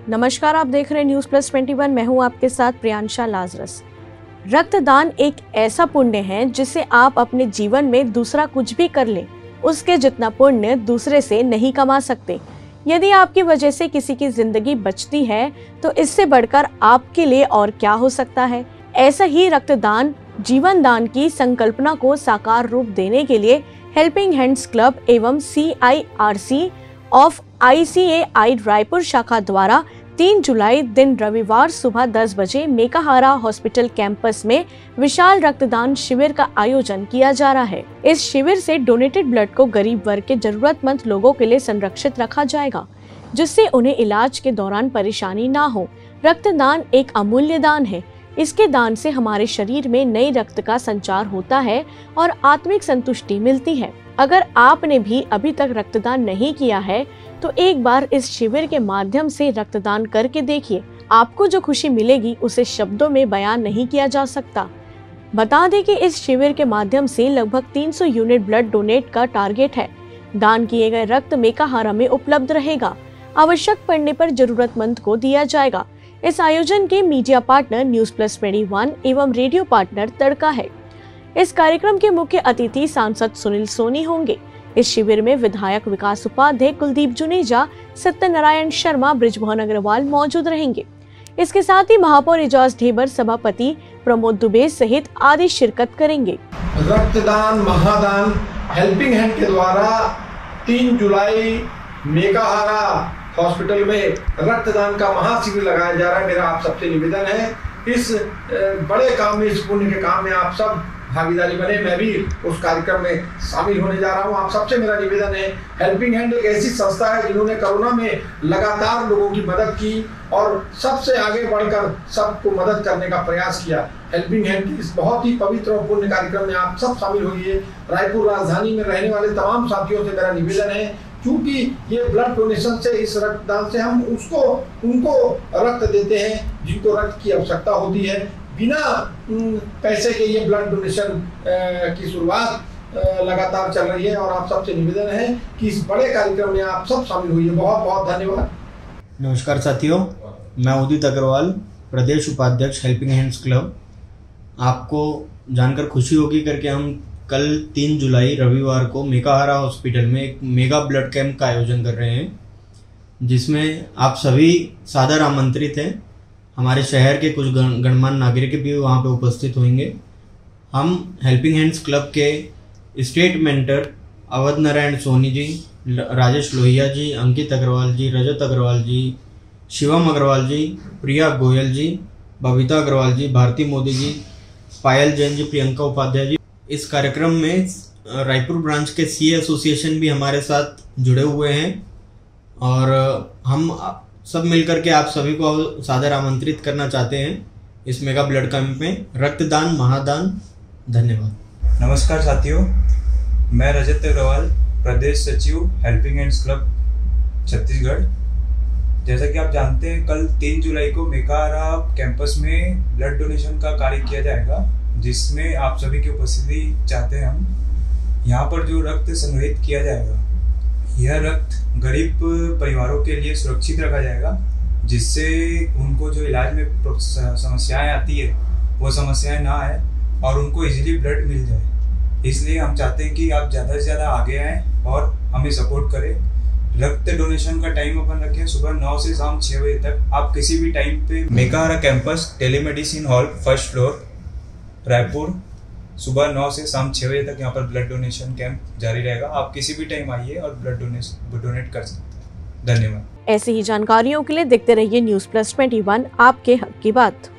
नमस्कार, आप देख रहे हैं न्यूज़ प्लस 21। मैं हूं आपके साथ प्रियांशा लाजरस। रक्तदान एक ऐसा पुण्य है जिसे आप अपने जीवन में दूसरा कुछ भी कर लें, उसके जितना पुण्य दूसरे से नहीं कमा सकते। यदि आपकी वजह से किसी की जिंदगी बचती है तो इससे बढ़कर आपके लिए और क्या हो सकता है। ऐसा ही रक्तदान जीवन दान की संकल्पना को साकार रूप देने के लिए हेल्पिंग हैंड्स क्लब एवं CIRC ऑफ ICAI रायपुर शाखा द्वारा 3 जुलाई दिन रविवार सुबह 10 बजे मेकाहारा हॉस्पिटल कैंपस में विशाल रक्तदान शिविर का आयोजन किया जा रहा है। इस शिविर से डोनेटेड ब्लड को गरीब वर्ग के जरूरतमंद लोगों के लिए संरक्षित रखा जाएगा, जिससे उन्हें इलाज के दौरान परेशानी ना हो। रक्तदान एक अमूल्य दान है। इसके दान से हमारे शरीर में नए रक्त का संचार होता है और आत्मिक संतुष्टि मिलती है। अगर आपने भी अभी तक रक्तदान नहीं किया है तो एक बार इस शिविर के माध्यम से रक्तदान करके देखिए। आपको जो खुशी मिलेगी उसे शब्दों में बयान नहीं किया जा सकता। बता दें कि इस शिविर के माध्यम से लगभग 300 यूनिट ब्लड डोनेट का टारगेट है। दान किए गए रक्त मेकाहारा में उपलब्ध रहेगा। आवश्यक पड़ने पर जरूरतमंद को दिया जाएगा। इस आयोजन के मीडिया पार्टनर न्यूज़ प्लस 21 एवं रेडियो पार्टनर तड़का है। इस कार्यक्रम के मुख्य अतिथि सांसद सुनील सोनी होंगे। इस शिविर में विधायक विकास उपाध्याय, कुलदीप जुनेजा, सत्यनारायण शर्मा, बृजभवन अग्रवाल मौजूद रहेंगे। इसके साथ ही महापौर एजाज ढेबर, सभापति प्रमोद दुबे सहित आदि शिरकत करेंगे। रक्तदान महादान हेल्पिंग हैंड के द्वारा 3 जुलाई मेकाहारा हॉस्पिटल में रक्तदान का महाशिविर लगाया जा रहा है। मेरा आप सबसे निवेदन है, इस बड़े काम में, इस पुण्य के काम में आप सब भागीदारी बने। मैं भी उस कार्यक्रम में शामिल होने जा रहा हूं। आप सबसे मेरा निवेदन है, हेल्पिंग हैंड एक ऐसी संस्था है जिन्होंने कोरोना में लगातार लोगों की मदद की और सबसे आगे बढ़कर सबको मदद करने का प्रयास किया। हेल्पिंग हैंड की इस बहुत ही पवित्र और पुण्य कार्यक्रम में आप सब शामिल होइए। रायपुर राजधानी में रहने वाले तमाम साथियों से मेरा निवेदन है, क्योंकि ये ब्लड डोनेशन से, इस रक्तदान से हम उनको रक्त देते हैं जिनको रक्त की आवश्यकता होती है। बिना पैसे के ये ब्लड डोनेशन की शुरुआत लगातार चल रही है और आप सबसे निवेदन है कि इस बड़े कार्यक्रम में आप सब शामिल हुई है। बहुत बहुत धन्यवाद। नमस्कार साथियों, मैं उदित अग्रवाल, प्रदेश उपाध्यक्ष हेल्पिंग हैंड्स क्लब। आपको जानकर खुशी होगी करके हम कल 3 जुलाई रविवार को मेकाहारा हॉस्पिटल में एक मेगा ब्लड कैंप का आयोजन कर रहे हैं, जिसमें आप सभी सादर आमंत्रित हैं। हमारे शहर के कुछ गणमान्य नागरिक भी वहाँ पे उपस्थित होंगे। हम हेल्पिंग हैंड्स क्लब के स्टेट मेंटर अवध नारायण सोनी जी, राजेश लोहिया जी, अंकित अग्रवाल जी, रजत अग्रवाल जी, शिवम अग्रवाल जी, प्रिया गोयल जी, बबीता अग्रवाल जी, भारती मोदी जी, पायल जैन जी, प्रियंका उपाध्याय जी। इस कार्यक्रम में रायपुर ब्रांच के CA एसोसिएशन भी हमारे साथ जुड़े हुए हैं और हम सब मिलकर के आप सभी को सादर आमंत्रित करना चाहते हैं इस मेगा ब्लड कैंप में। रक्तदान महादान। धन्यवाद। नमस्कार साथियों, मैं रजत अग्रवाल, प्रदेश सचिव हेल्पिंग हैंड्स क्लब छत्तीसगढ़। जैसा कि आप जानते हैं, कल 3 जुलाई को मेकाहारा कैंपस में ब्लड डोनेशन का कार्य किया जाएगा, जिसमें आप सभी की उपस्थिति चाहते हैं हम। यहाँ पर जो रक्त संग्रहित किया जाएगा, यह रक्त गरीब परिवारों के लिए सुरक्षित रखा जाएगा, जिससे उनको जो इलाज में समस्याएं आती है वो समस्याएं ना आए और उनको इजीली ब्लड मिल जाए। इसलिए हम चाहते हैं कि आप ज़्यादा से ज़्यादा आगे आएँ और हमें सपोर्ट करें। रक्त डोनेशन का टाइम अपन रखें सुबह 9 से शाम 6 बजे तक। आप किसी भी टाइम पे Mekahara campus, telemedicine hall, 1st floor, Raipur, सुबह 9 से शाम 6 बजे तक यहाँ पर ब्लड डोनेशन कैंप जारी रहेगा। आप किसी भी टाइम आइए और ब्लड डोनेट कर सकते हैं। धन्यवाद। ऐसी ही जानकारियों के लिए देखते रहिए न्यूज़ प्लस 21, आपके हक की बात।